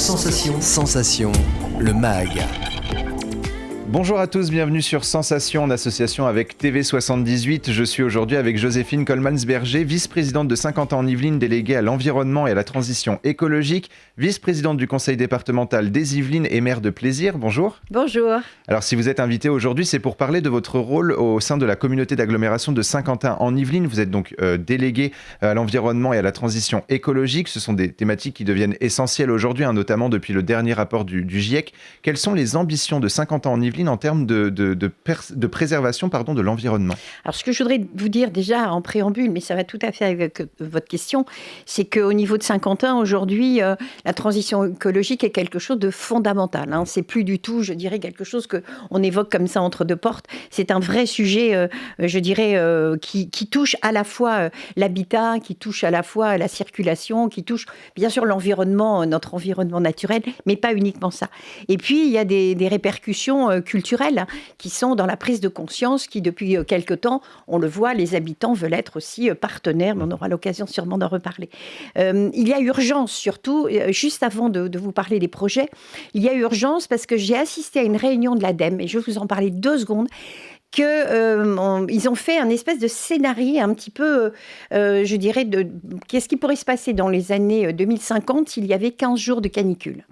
Sensation. Sensation, le MAG. Bonjour à tous, bienvenue sur Sensation en association avec TV78. Je suis aujourd'hui avec Joséphine Coleman-Berger, vice-présidente de Saint-Quentin en Yvelines, déléguée à l'environnement et à la transition écologique, vice-présidente du conseil départemental des Yvelines et maire de Plaisir. Bonjour. Bonjour. Alors si vous êtes invité aujourd'hui, c'est pour parler de votre rôle au sein de la communauté d'agglomération de Saint-Quentin en Yvelines. Vous êtes donc déléguée à l'environnement et à la transition écologique. Ce sont des thématiques qui deviennent essentielles aujourd'hui, notamment depuis le dernier rapport du GIEC. Quelles sont les ambitions de Saint-Quentin en Yvelines en termes de préservation de l'environnement? Alors, ce que je voudrais vous dire déjà en préambule, mais ça va tout à fait avec votre question, c'est qu'au niveau de Saint-Quentin, aujourd'hui, la transition écologique est quelque chose de fondamental. C'est plus du tout, je dirais, quelque chose qu'on évoque comme ça entre deux portes. C'est un vrai sujet, je dirais, qui touche à la fois l'habitat, qui touche à la fois la circulation, qui touche bien sûr l'environnement, notre environnement naturel, mais pas uniquement ça. Et puis, il y a des répercussions culturelles qui sont dans la prise de conscience, qui depuis quelque temps, on le voit, les habitants veulent être aussi partenaires, mais on aura l'occasion sûrement d'en reparler. Il y a urgence surtout, juste avant de vous parler des projets, il y a urgence parce que j'ai assisté à une réunion de l'ADEME, et je vais vous en parler 2 secondes, qu'ils ont fait un espèce de scénario un petit peu, je dirais, de qu'est-ce qui pourrait se passer dans les années 2050 s'il y avait 15 jours de canicule.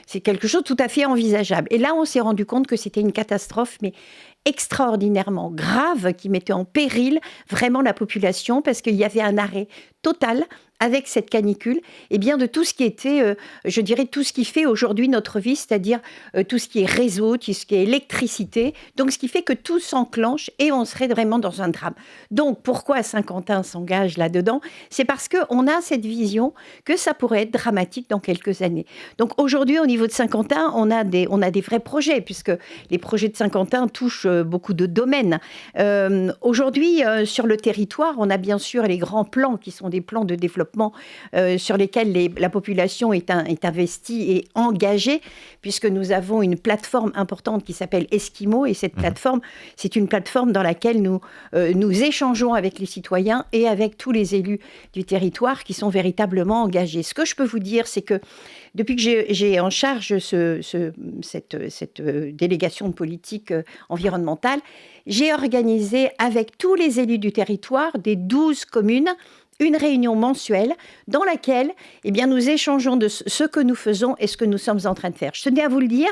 C'est quelque chose de tout à fait envisageable. Et là, on s'est rendu compte que c'était une catastrophe, mais extraordinairement grave, qui mettait en péril vraiment la population, parce qu'il y avait un arrêt total avec cette canicule, et bien de tout ce qui était, je dirais, tout ce qui fait aujourd'hui notre vie, c'est-à-dire tout ce qui est réseau, tout ce qui est électricité, donc ce qui fait que tout s'enclenche et on serait vraiment dans un drame. Donc pourquoi Saint-Quentin s'engage là-dedans? C'est parce qu'on a cette vision que ça pourrait être dramatique dans quelques années. Donc aujourd'hui, au niveau de Saint-Quentin, on a des vrais projets, puisque les projets de Saint-Quentin touchent beaucoup de domaines. Aujourd'hui, sur le territoire, on a bien sûr les grands plans qui sont des plans de développement sur lesquels la population est investie et engagée, puisque nous avons une plateforme importante qui s'appelle Esquimau, et cette plateforme, c'est une plateforme dans laquelle nous échangeons avec les citoyens et avec tous les élus du territoire qui sont véritablement engagés. Ce que je peux vous dire, c'est que depuis que j'ai en charge cette délégation de politique environnementale, j'ai organisé avec tous les élus du territoire des 12 communes une réunion mensuelle dans laquelle nous échangeons de ce que nous faisons et ce que nous sommes en train de faire. Je tenais à vous le dire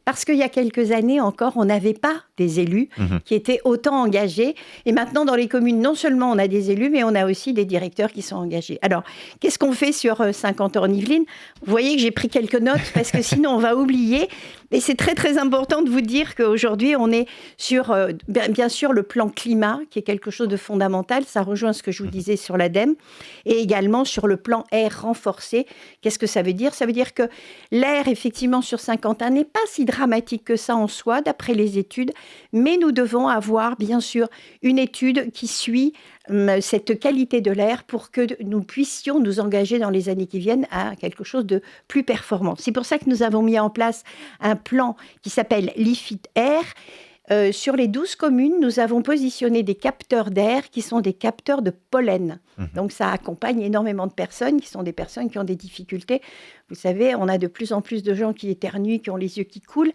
parce qu'il y a quelques années encore, on n'avait pas des élus qui étaient autant engagés. Et maintenant, dans les communes, non seulement on a des élus, mais on a aussi des directeurs qui sont engagés. Alors, qu'est-ce qu'on fait sur Saint-Quentin en Yvelines? Vous voyez que j'ai pris quelques notes parce que sinon, on va oublier. Et c'est très, très important de vous dire qu'aujourd'hui, on est sur, bien sûr, le plan climat, qui est quelque chose de fondamental. Ça rejoint ce que je vous disais sur l'ADEME. Et également sur le plan air renforcé. Qu'est-ce que ça veut dire? Ça veut dire que l'air, effectivement, sur Saint-Quentin n'est pas si dramatique que ça en soi, d'après les études. Mais nous devons avoir, bien sûr, une étude qui suit cette qualité de l'air pour que nous puissions nous engager dans les années qui viennent à quelque chose de plus performant. C'est pour ça que nous avons mis en place un plan qui s'appelle l'IFIT Air. Sur les 12 communes, nous avons positionné des capteurs d'air qui sont des capteurs de pollen. Donc, ça accompagne énormément de personnes qui sont des personnes qui ont des difficultés. Vous savez, on a de plus en plus de gens qui éternuent, qui ont les yeux qui coulent.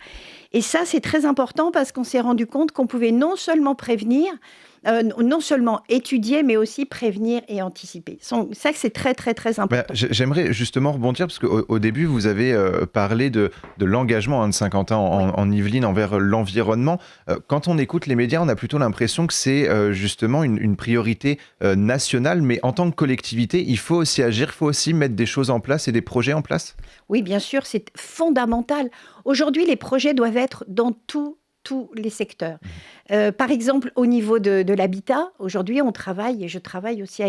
Et ça, c'est très important parce qu'on s'est rendu compte qu'on pouvait non seulement prévenir, non seulement étudier, mais aussi prévenir et anticiper. Ça, c'est très, très, très important. J'aimerais justement rebondir, parce qu'au début, vous avez parlé de l'engagement de Saint-Quentin en Yvelines envers l'environnement. Quand on écoute les médias, on a plutôt l'impression que c'est justement une priorité nationale, mais en tant que collectivité, il faut aussi agir, il faut aussi mettre des choses en place et des projets en place. Oui, bien sûr, c'est fondamental. Aujourd'hui, les projets doivent être dans tous les secteurs. Par exemple, au niveau de l'habitat, aujourd'hui, on travaille, et je travaille aussi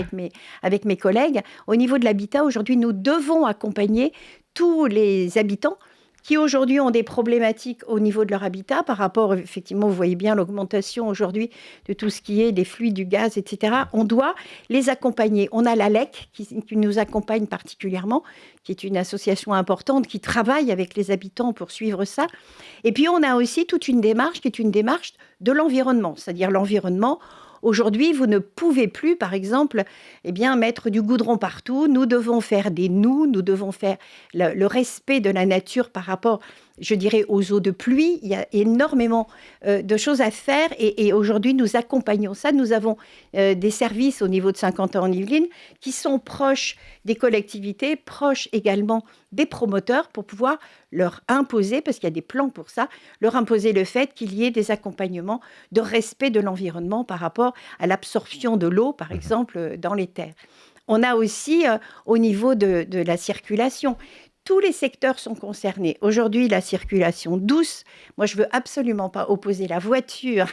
avec mes collègues, au niveau de l'habitat, aujourd'hui, nous devons accompagner tous les habitants qui aujourd'hui ont des problématiques au niveau de leur habitat par rapport, effectivement, vous voyez bien l'augmentation aujourd'hui de tout ce qui est des fluides, du gaz, etc. On doit les accompagner. On a l'ALEC qui nous accompagne particulièrement, qui est une association importante qui travaille avec les habitants pour suivre ça. Et puis, on a aussi toute une démarche qui est une démarche de l'environnement, c'est-à-dire l'environnement Aujourd'hui, vous ne pouvez plus, par exemple, mettre du goudron partout. Nous devons faire nous devons faire le respect de la nature par rapport, je dirais, aux eaux de pluie. Il y a énormément de choses à faire et aujourd'hui, nous accompagnons ça. Nous avons des services au niveau de Saint-Quentin en Yvelines qui sont proches des collectivités, proches également des promoteurs pour pouvoir leur imposer, parce qu'il y a des plans pour ça, leur imposer le fait qu'il y ait des accompagnements de respect de l'environnement par rapport à l'absorption de l'eau, par exemple, dans les terres. On a aussi, au niveau de la circulation, tous les secteurs sont concernés. Aujourd'hui, la circulation douce, moi je ne veux absolument pas opposer la voiture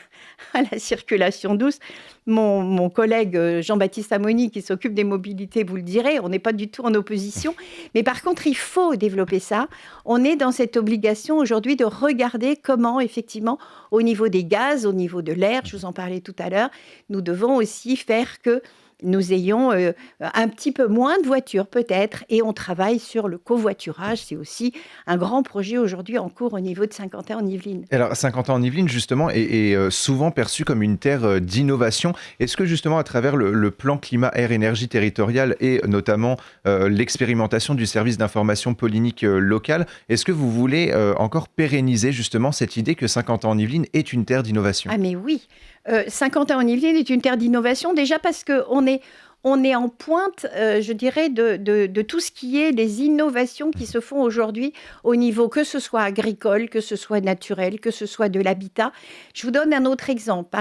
à la circulation douce. Mon collègue Jean-Baptiste Amoni, qui s'occupe des mobilités, vous le direz, on n'est pas du tout en opposition. Mais par contre, il faut développer ça. On est dans cette obligation aujourd'hui de regarder comment, effectivement, au niveau des gaz, au niveau de l'air, je vous en parlais tout à l'heure, nous devons aussi faire que nous ayons un petit peu moins de voitures peut-être, et on travaille sur le covoiturage. C'est aussi un grand projet aujourd'hui en cours au niveau de Saint-Quentin en Yvelines. Alors Saint-Quentin en Yvelines justement est souvent perçu comme une terre d'innovation. Est-ce que justement à travers le plan climat air énergie territorial et notamment l'expérimentation du service d'information pollinique local, est-ce que vous voulez encore pérenniser justement cette idée que Saint-Quentin en Yvelines est une terre d'innovation? Ah mais oui, Saint-Quentin en Yvelines est une terre d'innovation déjà parce qu'on est en pointe, je dirais, de tout ce qui est les innovations qui se font aujourd'hui au niveau, que ce soit agricole, que ce soit naturel, que ce soit de l'habitat. Je vous donne un autre exemple.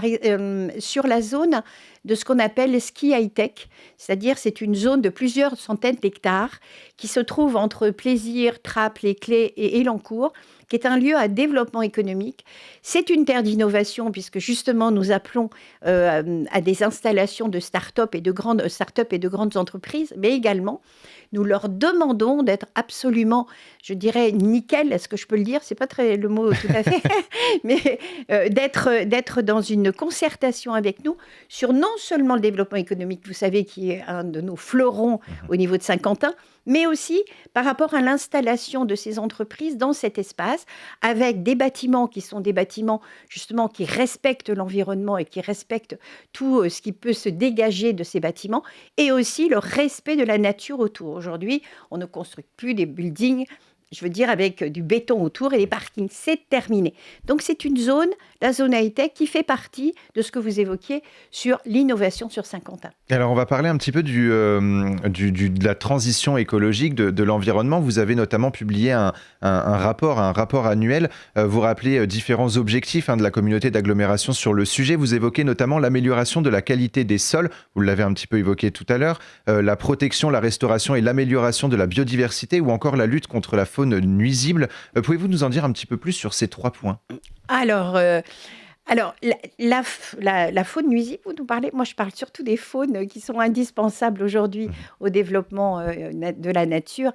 Sur la zone de ce qu'on appelle le ski high-tech, c'est-à-dire c'est une zone de plusieurs centaines d'hectares qui se trouve entre Plaisir, Trappes, Les Clés et Élancourt, qui est un lieu à développement économique. C'est une terre d'innovation puisque justement nous appelons à des installations de start-up et de grandes entreprises, mais également nous leur demandons d'être absolument, je dirais, nickel, est-ce que je peux le dire? C'est pas très le mot tout à fait, mais d'être dans une concertation avec nous sur non seulement le développement économique, vous savez, qui est un de nos fleurons au niveau de Saint-Quentin, mais aussi par rapport à l'installation de ces entreprises dans cet espace, avec des bâtiments qui sont des bâtiments justement qui respectent l'environnement et qui respectent tout ce qui peut se dégager de ces bâtiments, et aussi le respect de la nature autour. Aujourd'hui, on ne construit plus des buildings, je veux dire, avec du béton autour et les parkings. C'est terminé. Donc, c'est une zone, la zone high-tech, qui fait partie de ce que vous évoquiez sur l'innovation sur Saint-Quentin. Alors, on va parler un petit peu de la transition écologique, de l'environnement. Vous avez notamment publié un rapport annuel. Vous rappelez différents objectifs de la communauté d'agglomération sur le sujet. Vous évoquez notamment l'amélioration de la qualité des sols. Vous l'avez un petit peu évoqué tout à l'heure. La protection, la restauration et l'amélioration de la biodiversité, ou encore la lutte contre la faune nuisible. Pouvez-vous nous en dire un petit peu plus sur ces 3 points? Alors, la faune nuisible, vous nous parlez, moi je parle surtout des faunes qui sont indispensables aujourd'hui au développement de la nature.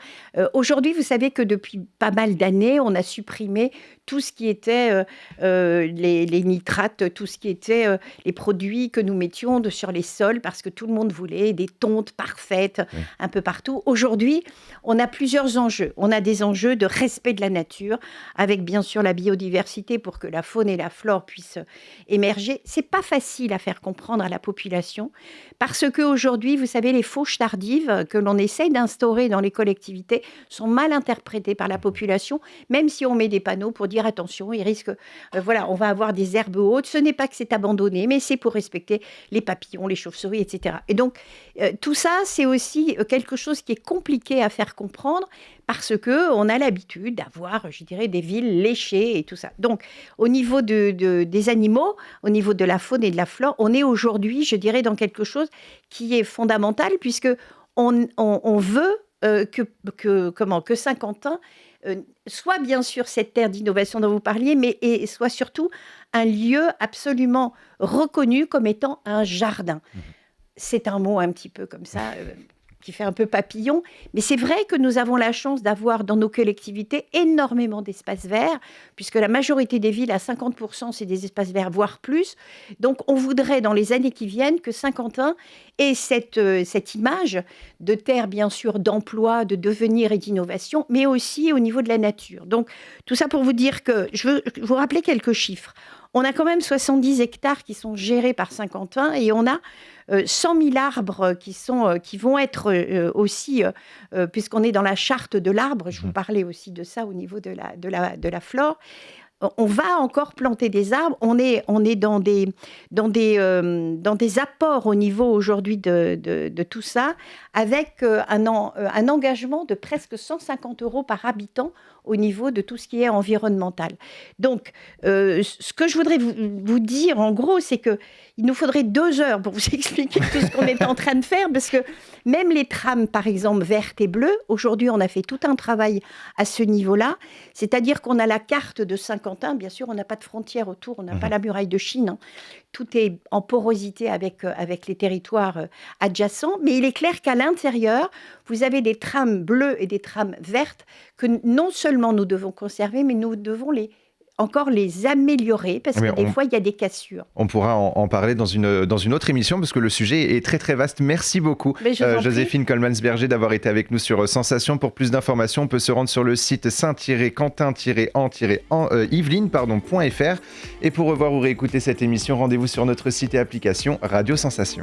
Aujourd'hui, vous savez que depuis pas mal d'années, on a supprimé tout ce qui était les nitrates, tout ce qui était les produits que nous mettions sur les sols, parce que tout le monde voulait des tontes parfaites un peu partout. Aujourd'hui, on a plusieurs enjeux. On a des enjeux de respect de la nature, avec bien sûr la biodiversité pour que la faune et la flore puissent émerger. C'est pas facile à faire comprendre à la population, parce qu'aujourd'hui, vous savez, les fauches tardives que l'on essaie d'instaurer dans les collectivités sont mal interprétées par la population, même si on met des panneaux pour dire attention, il risque, on va avoir des herbes hautes. Ce n'est pas que c'est abandonné, mais c'est pour respecter les papillons, les chauves-souris, etc. Et donc, tout ça, c'est aussi quelque chose qui est compliqué à faire comprendre, parce qu'on a l'habitude d'avoir, je dirais, des villes léchées et tout ça. Donc, au niveau des animaux, au niveau de la faune et de la flore, on est aujourd'hui, je dirais, dans quelque chose qui est fondamental, puisque on veut que Saint-Quentin soit bien sûr cette terre d'innovation dont vous parliez, mais et soit surtout un lieu absolument reconnu comme étant un jardin. C'est un mot un petit peu comme ça, qui fait un peu papillon, mais c'est vrai que nous avons la chance d'avoir dans nos collectivités énormément d'espaces verts, puisque la majorité des villes, à 50%, c'est des espaces verts, voire plus. Donc on voudrait, dans les années qui viennent, que Saint-Quentin ait cette image de terre, bien sûr, d'emploi, de devenir et d'innovation, mais aussi au niveau de la nature. Donc tout ça pour vous dire que, je veux vous rappeler quelques chiffres. on a quand même 70 hectares qui sont gérés par Saint-Quentin et on a 100 000 arbres qui vont être aussi, puisqu'on est dans la charte de l'arbre, je vous parlais aussi de ça au niveau de la flore. On va encore planter des arbres. On est dans des apports au niveau aujourd'hui de tout ça, avec un engagement de presque 150 € par habitant au niveau de tout ce qui est environnemental. Donc, ce que je voudrais vous dire, en gros, c'est qu'il nous faudrait 2 heures pour vous expliquer tout ce qu'on est en train de faire, parce que même les trames, par exemple, vertes et bleues, aujourd'hui, on a fait tout un travail à ce niveau-là, c'est-à-dire qu'on a la carte de Saint-Quentin, bien sûr, on n'a pas de frontières autour, on n'a pas la muraille de Chine, hein. Tout est en porosité avec les territoires adjacents, mais il est clair qu'à l'intérieur, vous avez des trames bleues et des trames vertes que non seulement nous devons conserver, mais nous devons encore les améliorer, parce que des fois, il y a des cassures. On pourra en parler dans une autre émission, parce que le sujet est très très vaste. Merci beaucoup, Joséphine Coleman-Berger, d'avoir été avec nous sur Sensation. Pour plus d'informations, on peut se rendre sur le site saint-quentin-en-yvelines.fr. Et pour revoir ou réécouter cette émission, rendez-vous sur notre site et application Radio Sensation.